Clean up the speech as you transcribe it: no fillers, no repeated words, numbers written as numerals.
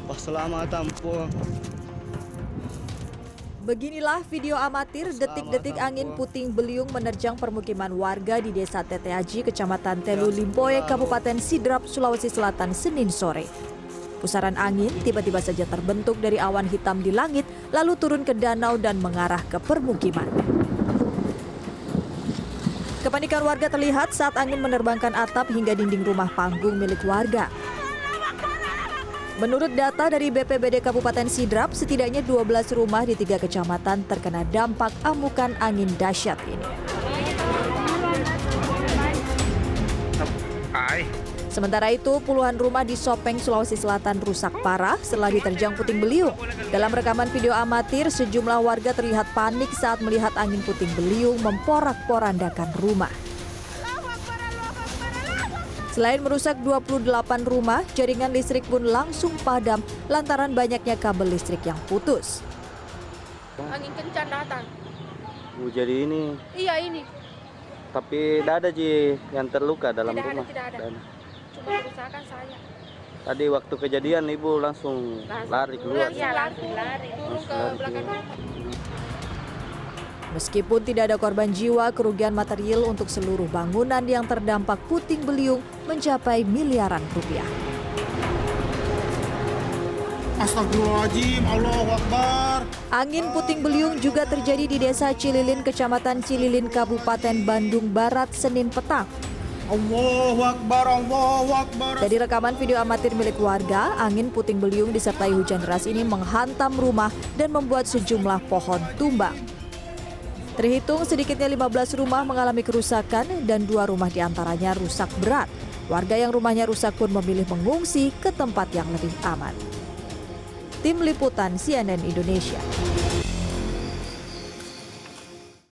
Keselamatan po. Beginilah video amatir detik-detik angin puting beliung menerjang permukiman warga di Desa Teteaji, Kecamatan Telu Limpoe, Kabupaten Sidrap, Sulawesi Selatan, Senin sore. Pusaran angin tiba-tiba saja terbentuk dari awan hitam di langit, lalu turun ke danau dan mengarah ke permukiman. Kepanikan warga terlihat saat angin menerbangkan atap hingga dinding rumah panggung milik warga. Menurut data dari BPBD Kabupaten Sidrap, setidaknya 12 rumah di 3 kecamatan terkena dampak amukan angin dahsyat ini. Sementara itu, puluhan rumah di Sopeng, Sulawesi Selatan rusak parah setelah diterjang puting beliung. Dalam rekaman video amatir, sejumlah warga terlihat panik saat melihat angin puting beliung memporak-porandakan rumah. Selain merusak 28 rumah, jaringan listrik pun langsung padam lantaran banyaknya kabel listrik yang putus. Angin kencang datang. Jadi ini. Iya ini. Tapi tidak ada Ji yang terluka dalam rumah. Tidak ada. Cuma kerusakan saya. Tadi waktu kejadian ibu langsung lari keluar. Iya lari. Turun ke belakang rumah. Meskipun tidak ada korban jiwa, kerugian material untuk seluruh bangunan yang terdampak puting beliung mencapai miliaran rupiah. Astagfirullahaladzim, Allahu Akbar. Angin puting beliung juga terjadi di Desa Cililin, Kecamatan Cililin, Kabupaten Bandung Barat, Senin petang. Allahu Akbar, Allahu Akbar. Dari rekaman video amatir milik warga, angin puting beliung disertai hujan deras ini menghantam rumah dan membuat sejumlah pohon tumbang. Terhitung sedikitnya 15 rumah mengalami kerusakan dan 2 rumah diantaranya rusak berat. Warga yang rumahnya rusak pun memilih mengungsi ke tempat yang lebih aman. Tim Liputan CNN Indonesia.